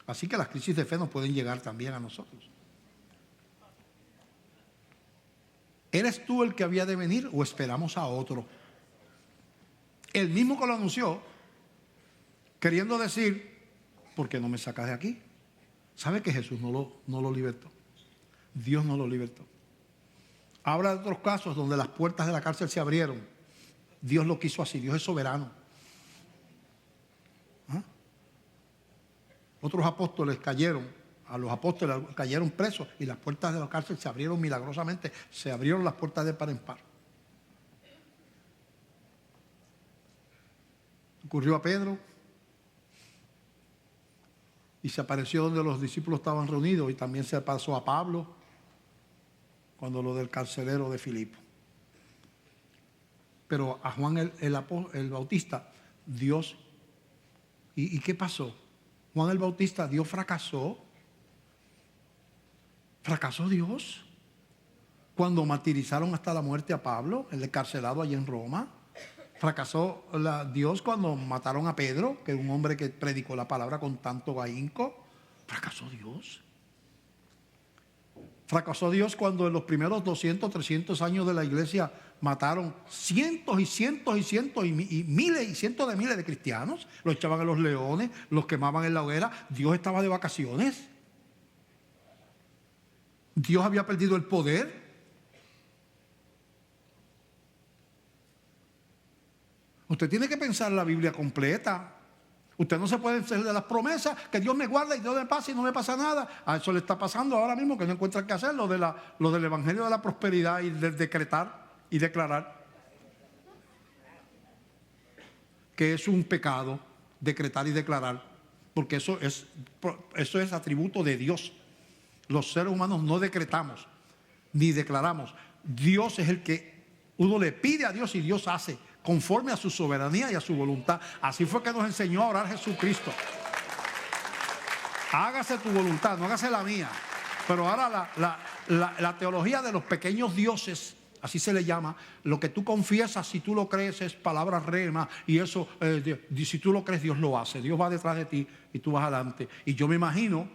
Así que las crisis de fe nos pueden llegar también a nosotros. ¿Eres tú el que había de venir o esperamos a otro? El mismo que lo anunció, queriendo decir, ¿por qué no me sacas de aquí? ¿Sabe que Jesús no lo libertó? Dios no lo libertó. Habla de otros casos donde las puertas de la cárcel se abrieron Dios lo quiso así, Dios es soberano. ¿Ah? Otros apóstoles cayeron, a los apóstoles cayeron presos y las puertas de la cárcel se abrieron milagrosamente, se abrieron las puertas de par en par. Ocurrió a Pedro y se apareció donde los discípulos estaban reunidos, y también se pasó a Pablo cuando lo del carcelero de Filipo. Pero a Juan el Bautista, Dios, ¿y qué pasó? Juan el Bautista, Dios fracasó. ¿Fracasó Dios? Cuando martirizaron hasta la muerte a Pablo, el encarcelado allí en Roma. ¿Fracasó Dios cuando mataron a Pedro, que es un hombre que predicó la palabra con tanto ahínco? ¿Fracasó Dios? ¿Fracasó Dios cuando en los primeros 200, 300 años de la iglesia mataron cientos y cientos y cientos y miles y cientos de miles de cristianos? Los echaban a los leones, los quemaban en la hoguera. Dios estaba de vacaciones. Dios había perdido el poder. Usted tiene que pensar la Biblia completa. Usted no se puede hacer de las promesas que Dios me guarda y Dios me pasa y no me pasa nada. A eso le está pasando ahora mismo, que no encuentra qué hacer, lo del evangelio de la prosperidad y del decretar y declarar. Que es un pecado decretar y declarar, porque eso es atributo de Dios. Los seres humanos no decretamos ni declaramos. Dios es el que uno le pide a Dios y Dios hace conforme a su soberanía y a su voluntad. Así fue que nos enseñó a orar Jesucristo. Hágase tu voluntad, no hágase la mía. Pero ahora la teología de los pequeños dioses, así se le llama, lo que tú confiesas, si tú lo crees, es palabra rema, y eso, si tú lo crees, Dios lo hace. Dios va detrás de ti y tú vas adelante. Y yo me imagino,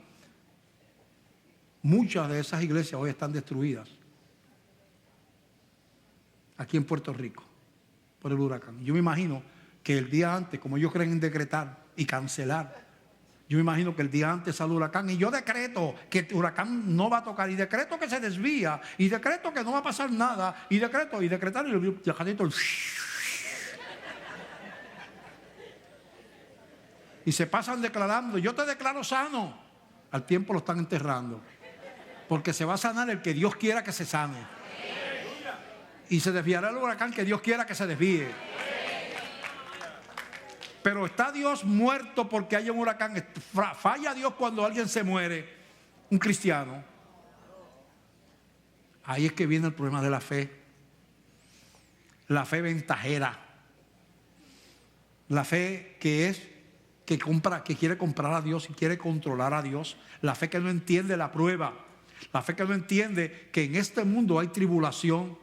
muchas de esas iglesias hoy están destruidas aquí en Puerto Rico por el huracán. Yo me imagino que el día antes, como ellos creen en decretar y cancelar, yo me imagino que el día antes sale el huracán y yo decreto que el huracán no va a tocar, y decreto que se desvía, y decreto que no va a pasar nada, y decretar, y y se pasan declarando: yo te declaro sano. Al tiempo lo están enterrando, porque se va a sanar el que Dios quiera que se sane. Y se desviará el huracán que Dios quiera que se desvíe. Pero ¿está Dios muerto porque haya un huracán? ¿Falla Dios cuando alguien se muere? Un cristiano. Ahí es que viene el problema de la fe. La fe ventajera. La fe que quiere comprar a Dios y quiere controlar a Dios. La fe que no entiende la prueba. La fe que no entiende que en este mundo hay tribulación,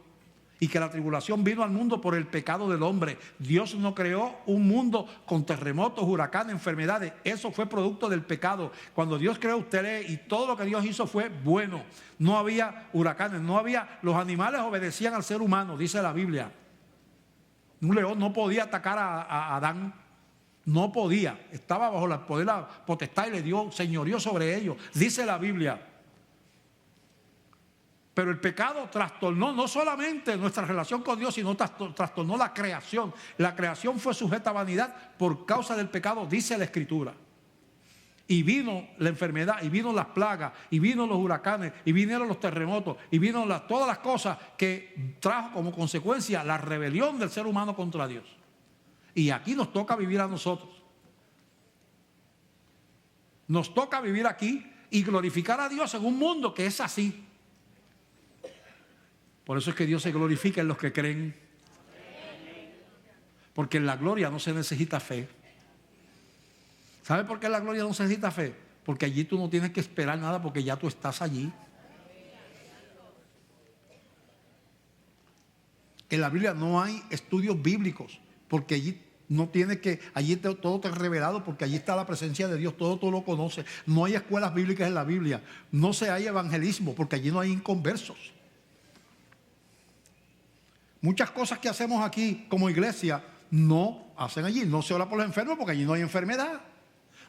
y que la tribulación vino al mundo por el pecado del hombre. Dios no creó un mundo con terremotos, huracanes, enfermedades. Eso fue producto del pecado. Cuando Dios creó, usted lee, y todo lo que Dios hizo fue bueno. No había huracanes, los animales obedecían al ser humano, dice la Biblia. Un león no podía atacar a Adán. No podía. Estaba bajo el poder, la potestad, y le dio señorío sobre ellos, dice la Biblia. Pero el pecado trastornó no solamente nuestra relación con Dios, sino trastornó la creación. La creación fue sujeta a vanidad por causa del pecado, dice la Escritura. Y vino la enfermedad, y vino las plagas, y vino los huracanes, y vinieron los terremotos, y vino todas las cosas que trajo como consecuencia la rebelión del ser humano contra Dios. Y aquí nos toca vivir a nosotros. Nos toca vivir aquí y glorificar a Dios en un mundo que es así. Por eso es que Dios se glorifica en los que creen. Porque en la gloria no se necesita fe. ¿Sabe por qué en la gloria no se necesita fe? Porque allí tú no tienes que esperar nada, porque ya tú estás allí. En la Biblia no hay estudios bíblicos, porque allí no tienes que, allí todo te es revelado, porque allí está la presencia de Dios, todo tú lo conoces. No hay escuelas bíblicas en la Biblia. No se hay evangelismo, porque allí no hay inconversos. Muchas cosas que hacemos aquí como iglesia no hacen allí. No se ora por los enfermos porque allí no hay enfermedad.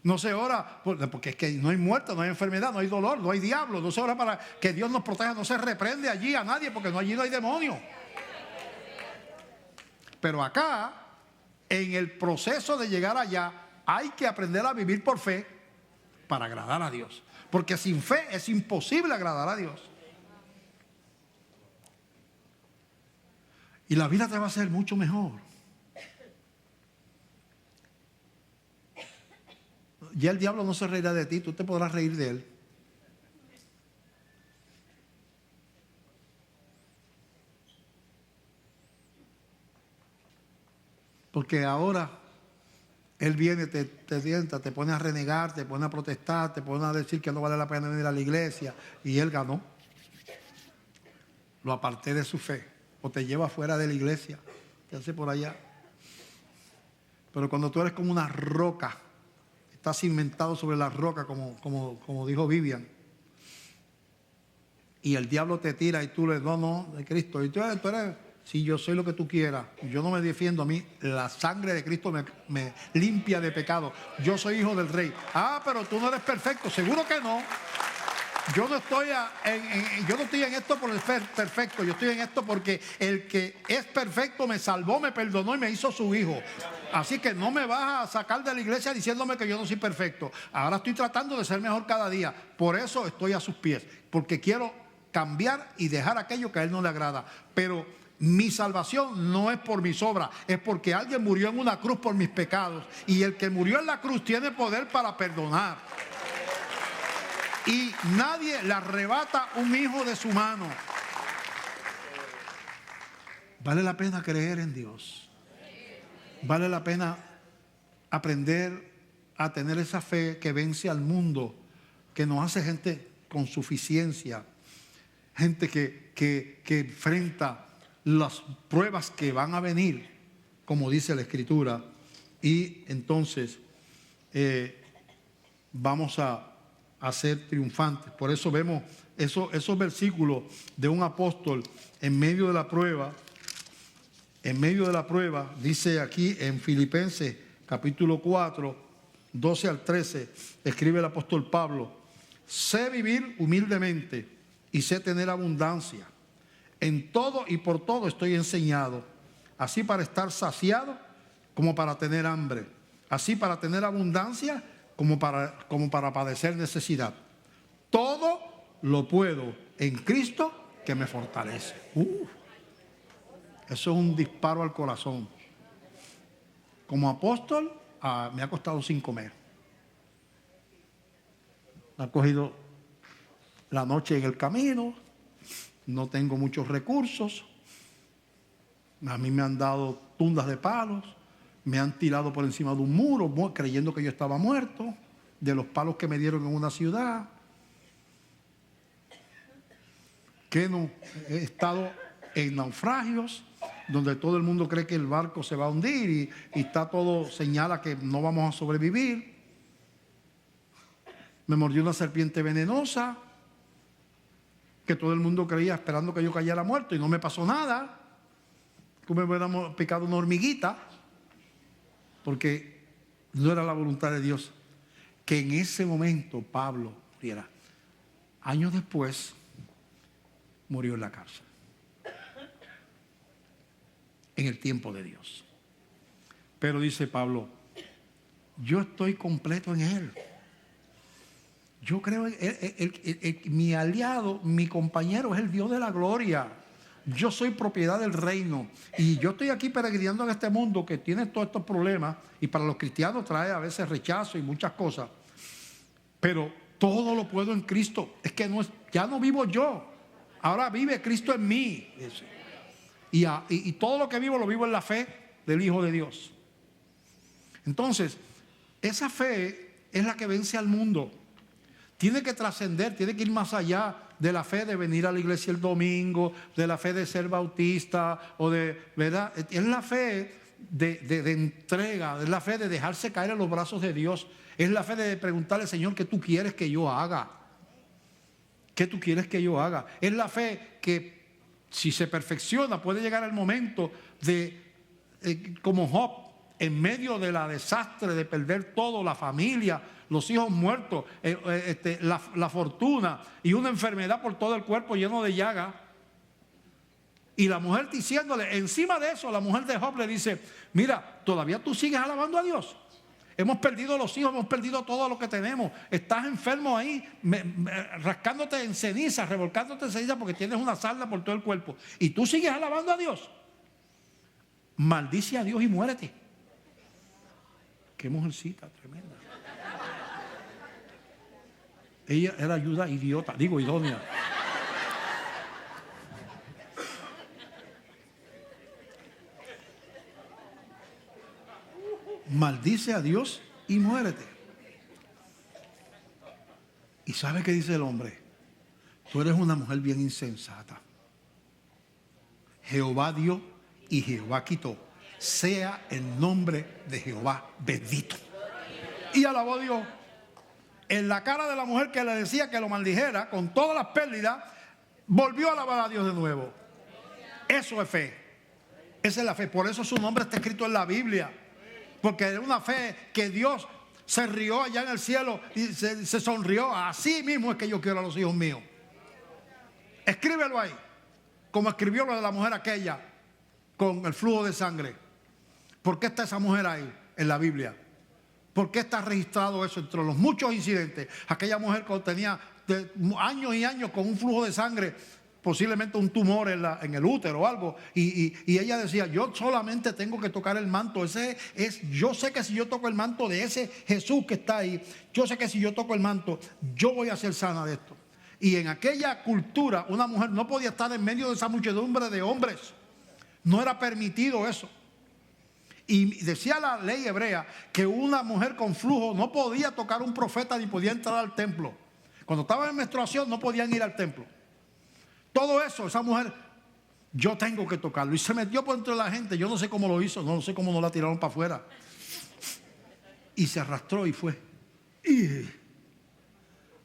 No se ora porque es que no hay muerte, no hay enfermedad, no hay dolor, no hay diablo. No se ora para que Dios nos proteja. No se reprende allí a nadie porque allí no hay demonio. Pero acá, en el proceso de llegar allá, hay que aprender a vivir por fe para agradar a Dios. Porque sin fe es imposible agradar a Dios. Y la vida te va a ser mucho mejor. Ya el diablo no se reirá de ti, tú te podrás reír de él. Porque ahora él viene, te tienta, te pone a renegar, te pone a protestar, te pone a decir que no vale la pena venir a la iglesia. Y él ganó. Lo aparté de su fe. O te lleva fuera de la iglesia. Te hace por allá. Pero cuando tú eres como una roca, estás cimentado sobre la roca, como dijo Vivian. Y el diablo te tira y tú le no, de Cristo. Y tú eres, si yo soy lo que tú quieras, yo no me defiendo a mí, la sangre de Cristo me limpia de pecado. Yo soy hijo del Rey. Ah, pero tú no eres perfecto. Seguro que no. Yo no estoy en esto por el perfecto. Yo estoy en esto porque el que es perfecto me salvó, me perdonó y me hizo su hijo. Así que no me vas a sacar de la iglesia diciéndome que yo no soy perfecto. Ahora estoy tratando de ser mejor cada día. Por eso estoy a sus pies. Porque quiero cambiar y dejar aquello que a él no le agrada. Pero mi salvación no es por mis obras, es porque alguien murió en una cruz por mis pecados. Y el que murió en la cruz tiene poder para perdonar. Y nadie le arrebata un hijo de su mano. Vale la pena creer en Dios. Vale la pena aprender a tener esa fe que vence al mundo, que nos hace gente con suficiencia, gente que enfrenta las pruebas que van a venir, como dice la Escritura, y entonces vamos a ser triunfantes. Por eso vemos esos versículos de un apóstol en medio de la prueba. En medio de la prueba, dice aquí en Filipenses capítulo 4, 12 al 13, escribe el apóstol Pablo: sé vivir humildemente y sé tener abundancia. En todo y por todo estoy enseñado, así para estar saciado como para tener hambre, así para tener abundancia como para padecer necesidad. Todo lo puedo en Cristo que me fortalece. Eso es un disparo al corazón. Como apóstol, me ha costado sin comer. Me ha cogido la noche en el camino. No tengo muchos recursos. A mí me han dado tundas de palos. Me han tirado por encima de un muro creyendo que yo estaba muerto, de los palos que me dieron en una ciudad. Que no, he estado en naufragios donde todo el mundo cree que el barco se va a hundir y está todo señala que no vamos a sobrevivir. Me mordió una serpiente venenosa que todo el mundo creía esperando que yo cayera muerto y no me pasó nada. Como me hubiera picado una hormiguita, porque no era la voluntad de Dios que en ese momento Pablo muriera. Años después murió en la cárcel, en el tiempo de Dios. Pero dice Pablo: yo estoy completo en Él. Yo creo en mi aliado, mi compañero es el Dios de la gloria. Yo soy propiedad del reino y yo estoy aquí peregrinando en este mundo que tiene todos estos problemas, y para los cristianos trae a veces rechazo y muchas cosas, pero todo lo puedo en Cristo. Es que ya no vivo yo, ahora vive Cristo en mí. Y todo lo que vivo lo vivo en la fe del Hijo de Dios. Entonces, esa fe es la que vence al mundo. Tiene que trascender, tiene que ir más allá de la fe de venir a la iglesia el domingo, de la fe de ser bautista, o de, ¿verdad? Es la fe de entrega, es la fe de dejarse caer en los brazos de Dios. Es la fe de preguntarle: Señor, ¿qué tú quieres que yo haga? ¿Qué tú quieres que yo haga? Es la fe que, si se perfecciona, puede llegar el momento de, como Job, en medio de la desastre de perder todo, la familia, los hijos muertos, la fortuna y una enfermedad por todo el cuerpo lleno de llagas. Y la mujer diciéndole, encima de eso, la mujer de Job le dice, mira, ¿todavía tú sigues alabando a Dios? Hemos perdido los hijos, hemos perdido todo lo que tenemos. Estás enfermo ahí, rascándote en ceniza, revolcándote en ceniza porque tienes una sarna por todo el cuerpo. Y tú sigues alabando a Dios. Maldice a Dios y muérete. Qué mujercita tremenda. Ella era ayuda idiota, digo idónea. Maldice a Dios y muérete. ¿Y sabe qué dice el hombre? Tú eres una mujer bien insensata. Jehová dio y Jehová quitó. Sea el nombre de Jehová bendito. Y alabó a Dios. En la cara de la mujer que le decía que lo maldijera, con todas las pérdidas, volvió a alabar a Dios de nuevo. Eso es fe. Esa es la fe. Por eso su nombre está escrito en la Biblia. Porque es una fe que Dios se rió allá en el cielo y se sonrió. Así mismo es que yo quiero a los hijos míos. Escríbelo ahí, como escribió lo de la mujer aquella con el flujo de sangre. ¿Por qué está esa mujer ahí en la Biblia? ¿Por qué está registrado eso entre los muchos incidentes? Aquella mujer que tenía años y años con un flujo de sangre, posiblemente un tumor en el útero o algo, y ella decía, yo solamente tengo que tocar el manto. Yo sé que si yo toco el manto de ese Jesús que está ahí, yo sé que si yo toco el manto, yo voy a ser sana de esto. Y en aquella cultura, una mujer no podía estar en medio de esa muchedumbre de hombres. No era permitido eso. Y decía la ley hebrea que una mujer con flujo no podía tocar un profeta ni podía entrar al templo. Cuando estaba en menstruación no podían ir al templo. Todo eso, esa mujer, yo tengo que tocarlo. Y se metió por entre la gente. Yo no sé cómo lo hizo, no sé cómo no la tiraron para afuera. Y se arrastró y fue.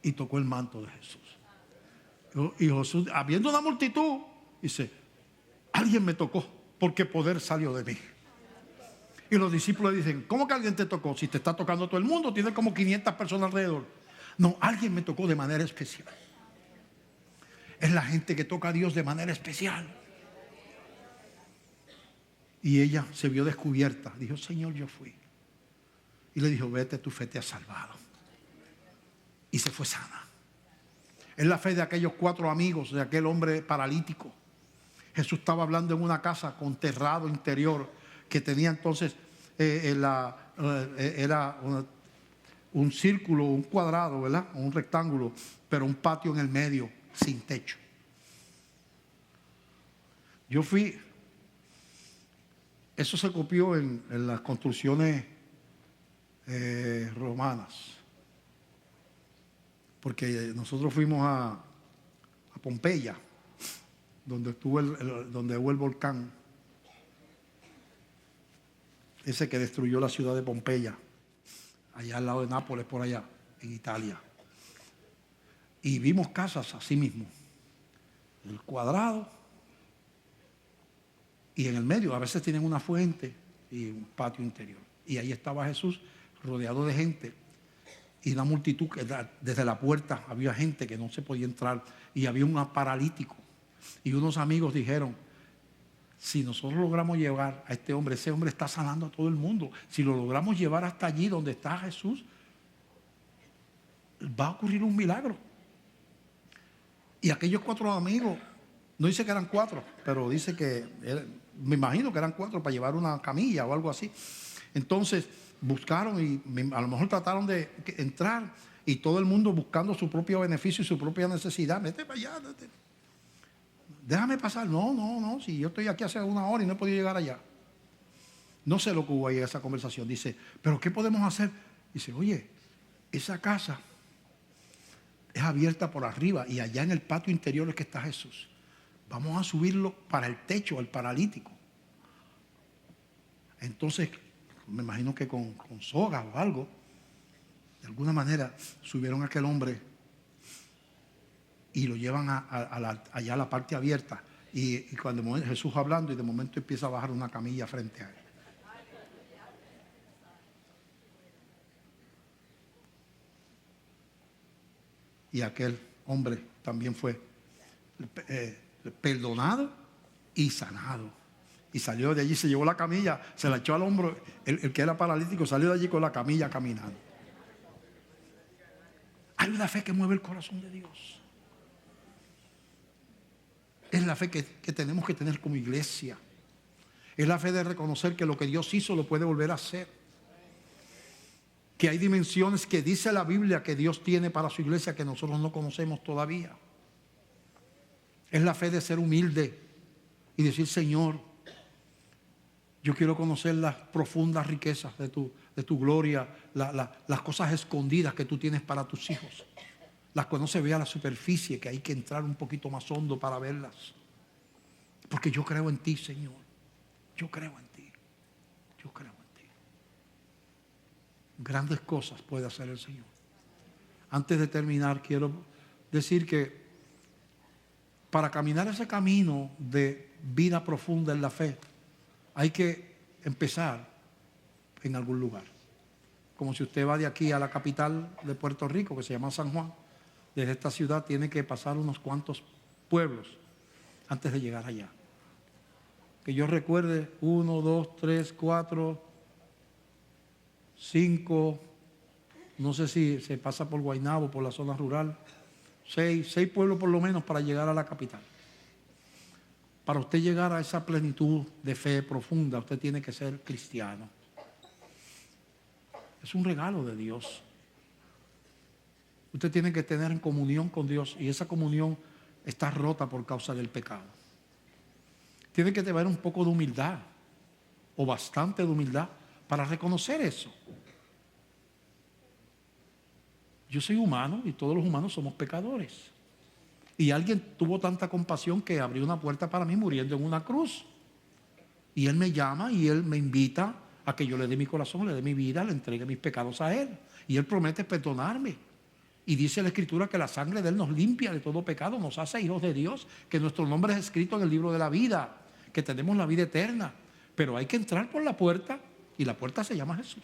Y tocó el manto de Jesús. Y Jesús, habiendo una multitud, dice, alguien me tocó porque poder salió de mí. Y los discípulos dicen, ¿cómo que alguien te tocó? Si te está tocando todo el mundo, tiene como 500 personas alrededor. No, alguien me tocó de manera especial. Es la gente que toca a Dios de manera especial. Y ella se vio descubierta. Dijo, Señor, yo fui. Y le dijo, vete, tu fe te ha salvado. Y se fue sana. Es la fe de aquellos 4 amigos, de aquel hombre paralítico. Jesús estaba hablando en una casa con terrado interior que tenía entonces, era un círculo, un cuadrado, ¿verdad? Un rectángulo, pero un patio en el medio, sin techo. Yo fui, eso se copió en las construcciones romanas, porque nosotros fuimos a Pompeya, donde hubo el volcán, ese que destruyó la ciudad de Pompeya, allá al lado de Nápoles, por allá, en Italia. Y vimos casas así mismo, el cuadrado, y en el medio a veces tienen una fuente y un patio interior. Y ahí estaba Jesús rodeado de gente y una multitud que desde la puerta había gente que no se podía entrar y había un paralítico. Y unos amigos dijeron, si nosotros logramos llevar a este hombre, ese hombre está sanando a todo el mundo. Si lo logramos llevar hasta allí donde está Jesús, va a ocurrir un milagro. Y aquellos 4 amigos, no dice que eran 4, pero dice que, me imagino que eran 4 para llevar una camilla o algo así. Entonces buscaron y a lo mejor trataron de entrar y todo el mundo buscando su propio beneficio y su propia necesidad. Vete para allá, vete. Déjame pasar. No, si yo estoy aquí hace 1 hora y no he podido llegar allá. No sé lo que hubo ahí en esa conversación. Dice, ¿pero qué podemos hacer? Dice, oye, esa casa es abierta por arriba y allá en el patio interior es que está Jesús. Vamos a subirlo para el techo al paralítico. Entonces, me imagino que con sogas o algo, de alguna manera subieron a aquel hombre y lo llevan allá a la parte abierta. Y cuando Jesús hablando y de momento empieza a bajar una camilla frente a él. Y aquel hombre también fue perdonado y sanado. Y salió de allí, se llevó la camilla, se la echó al hombro. El que era paralítico salió de allí con la camilla caminando. Hay una fe que mueve el corazón de Dios. Es la fe que tenemos que tener como iglesia. Es la fe de reconocer que lo que Dios hizo lo puede volver a hacer. Que hay dimensiones que dice la Biblia que Dios tiene para su iglesia que nosotros no conocemos todavía. Es la fe de ser humilde y decir: Señor, yo quiero conocer las profundas riquezas de tu gloria, las cosas escondidas que tú tienes para tus hijos. Las que no se ve a la superficie, que hay que entrar un poquito más hondo para verlas. Porque yo creo en ti, Señor. Yo creo en ti. Yo creo en ti. Grandes cosas puede hacer el Señor. Antes de terminar, quiero decir que para caminar ese camino de vida profunda en la fe, hay que empezar en algún lugar. Como si usted va de aquí a la capital de Puerto Rico, que se llama San Juan. Desde esta ciudad tiene que pasar unos cuantos pueblos antes de llegar allá. Que yo recuerde 1, 2, 3, 4, 5, no sé si se pasa por Guaynabo, por la zona rural, 6 pueblos por lo menos para llegar a la capital. Para usted llegar a esa plenitud de fe profunda, usted tiene que ser cristiano. Es un regalo de Dios. Usted tiene que tener en comunión con Dios y esa comunión está rota por causa del pecado. Tiene que tener un poco de humildad o bastante de humildad para reconocer eso. Yo soy humano y todos los humanos somos pecadores. Y alguien tuvo tanta compasión que abrió una puerta para mí muriendo en una cruz. Y Él me llama y Él me invita a que yo le dé mi corazón, le dé mi vida, le entregue mis pecados a Él. Y Él promete perdonarme. Y dice la Escritura que la sangre de Él nos limpia de todo pecado, nos hace hijos de Dios, que nuestro nombre es escrito en el libro de la vida, que tenemos la vida eterna. Pero hay que entrar por la puerta y la puerta se llama Jesús.